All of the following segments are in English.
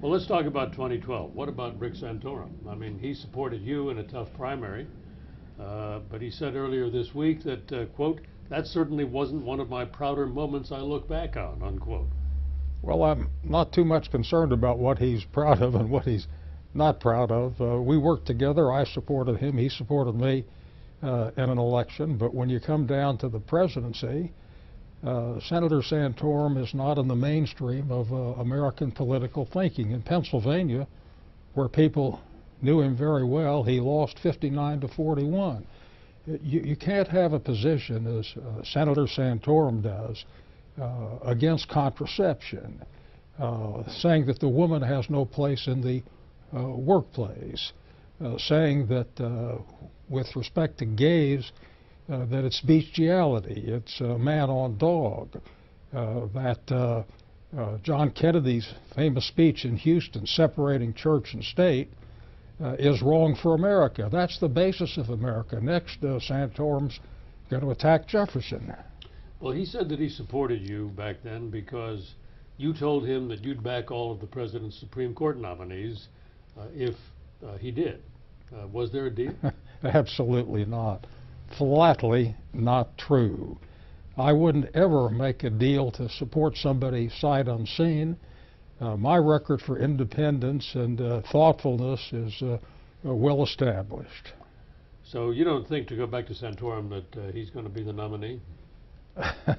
Well, let's talk about 2012. What about Rick Santorum? I mean, he supported you in a tough primary, but he said earlier this week that, quote, that certainly wasn't one of my prouder moments I look back on, unquote. Well, I'm not too much concerned about what he's proud of and what he's not proud of. We worked together. I supported him. He supported me in an election. But when you come down to the presidency, Senator Santorum is not in the mainstream of American political thinking. In Pennsylvania, where people knew him very well, he lost 59 to 41. You can't have a position, as Senator Santorum does, against contraception, saying that the woman has no place in the workplace, saying that with respect to gays, that it's bestiality, it's man on dog, that John Kennedy's famous speech in Houston separating church and state is wrong for America. That's the basis of America. Next, Santorum's going to attack Jefferson. Well, he said that he supported you back then because you told him that you'd back all of the president's Supreme Court nominees if he did. Was there a deal? Absolutely not. Flatly not true. I wouldn't ever make a deal to support somebody sight unseen. My record for independence and thoughtfulness is well established. So you don't think, to go back to Santorum, that he's going to be the nominee?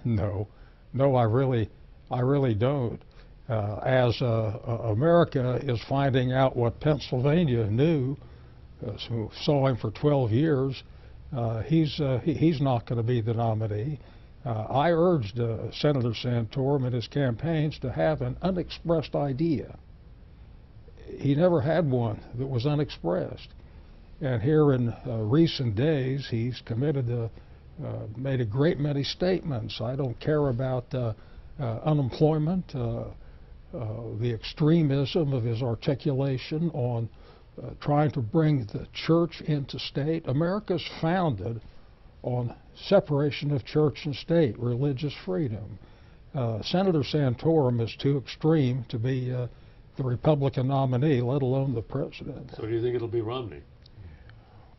No, I really don't. As America is finding out what Pennsylvania knew, who saw him for 12 years, he's not going to be the nominee. I urged Senator Santorum in his campaigns to have an unexpressed idea. He never had one that was unexpressed. And here in recent days, he's committed to made a great many statements. I don't care about unemployment, the extremism of his articulation on trying to bring the church into state. America's founded on separation of church and state, religious freedom. Senator Santorum is too extreme to be the Republican nominee, let alone the president. So do you think it'll be Romney?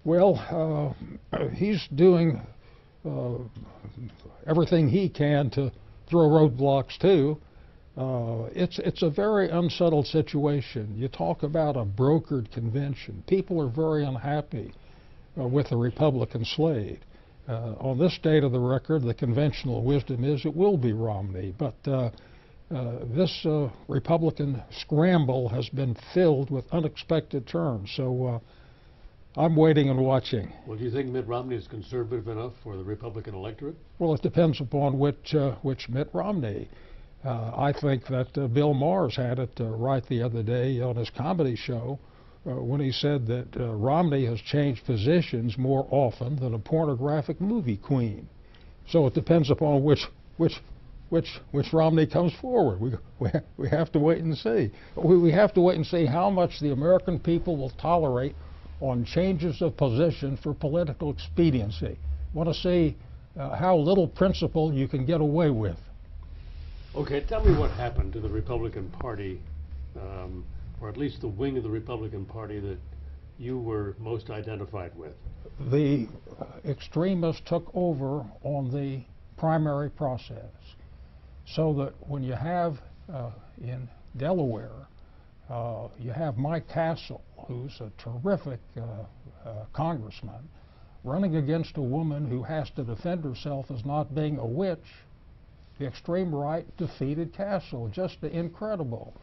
Well, he's doing everything he can to throw roadblocks too. It's a very unsettled situation. You talk about a brokered convention. People are very unhappy with the Republican slate. On this date of the record, the conventional wisdom is it will be Romney, but this Republican scramble has been filled with unexpected turns. So I'm waiting and watching. Well, do you think Mitt Romney is conservative enough for the Republican electorate? Well, it depends upon which Mitt Romney. I think that Bill Maher's had it right the other day on his comedy show when he said that Romney has changed positions more often than a pornographic movie queen. So it depends upon which Romney comes forward. We have to wait and see. We have to wait and see how much the American people will tolerate on changes of position for political expediency. Want to see how little principle you can get away with. Okay, tell me what happened to the Republican Party, or at least the wing of the Republican Party that you were most identified with. The extremists took over on the primary process, so that when you have in Delaware, you have Mike Castle, who's a terrific congressman, running against a woman who has to defend herself as not being a witch. The extreme right defeated Castle. Just incredible.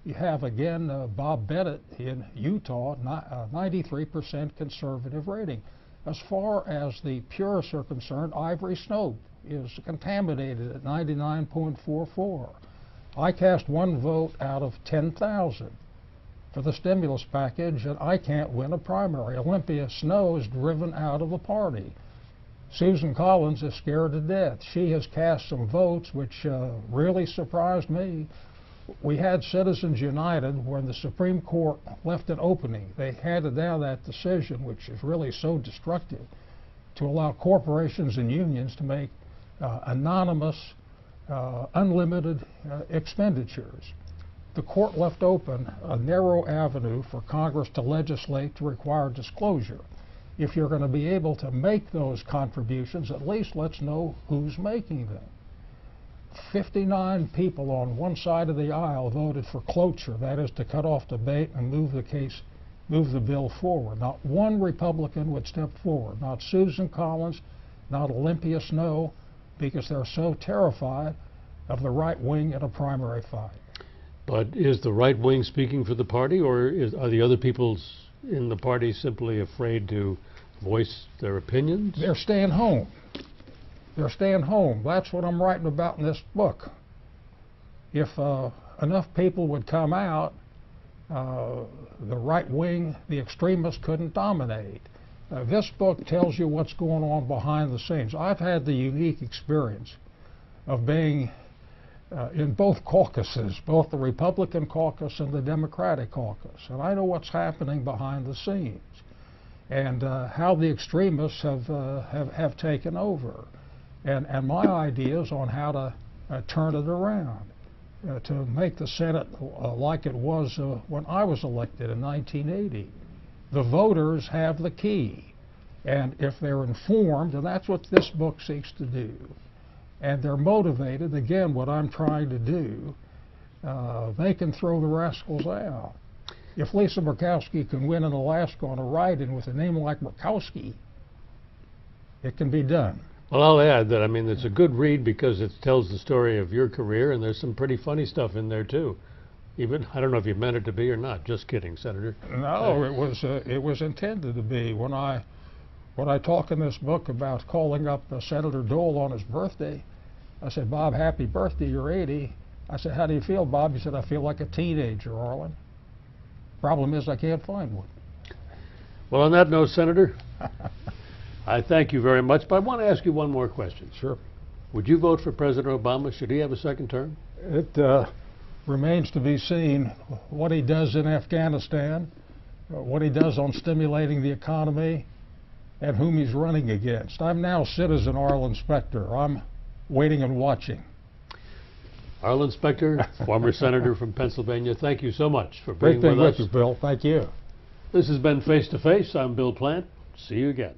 You have, again, Bob Bennett in Utah, 93% conservative rating. As far as the purists are concerned, Ivory Snope is contaminated at 99.44. I cast one vote out of 10,000 for the stimulus package, and I can't win a primary. Olympia Snowe is driven out of the party. Susan Collins is scared to death. She has cast some votes which really surprised me. We had Citizens United when the Supreme Court left an opening. They handed down that decision, which is really so destructive, to allow corporations and unions to make anonymous, unlimited expenditures. the court left open a narrow avenue for Congress to legislate to require disclosure. If you're going to be able to make those contributions, at least let's know who's making them. 59 people on one side of the aisle voted for cloture, that is to cut off debate and move the bill forward. Not one Republican would step forward, not Susan Collins, not Olympia Snowe, because they're so terrified of the right wing in a primary fight. But is the right wing speaking for the party, or are the other people in the party simply afraid to voice their opinions? They're staying home. They're staying home. That's what I'm writing about in this book. If enough people would come out, the right wing, the extremists couldn't dominate. This book tells you what's going on behind the scenes. I've had the unique experience of being in both caucuses, both the Republican caucus and the Democratic caucus, and I know what's happening behind the scenes and how the extremists have taken over, and my ideas on how to turn it around, to make the Senate like it was when I was elected in 1980. The voters have the key, and if they're informed, and that's what this book seeks to do, and they're motivated, again, what I'm trying to do, they can throw the rascals out. If Lisa Murkowski can win in Alaska on a write-in with a name like Murkowski, it can be done. Well, I'll add that, I mean, it's a good read because it tells the story of your career, and there's some pretty funny stuff in there, too. Even, I don't know if you meant it to be or not. Just kidding, Senator. No, it was intended to be. When I talk in this book about calling up Senator Dole on his birthday, I said, "Bob, happy birthday, you're 80. I said, "How do you feel, Bob?" He said, "I feel like a teenager, Arlen." Problem is, I can't find one. Well, on that note, Senator, I thank you very much, but I want to ask you one more question. Sure. Would you vote for President Obama? Should he have a second term? It remains to be seen what he does in Afghanistan, what he does on stimulating the economy, and whom he's running against. I'm now citizen Arlen Specter. I'm waiting and watching. Arlen Specter, former senator from Pennsylvania, thank you so much for being with us. Great thing with you, Bill. Thank you. This has been Face to Face. I'm Bill Plant. See you again.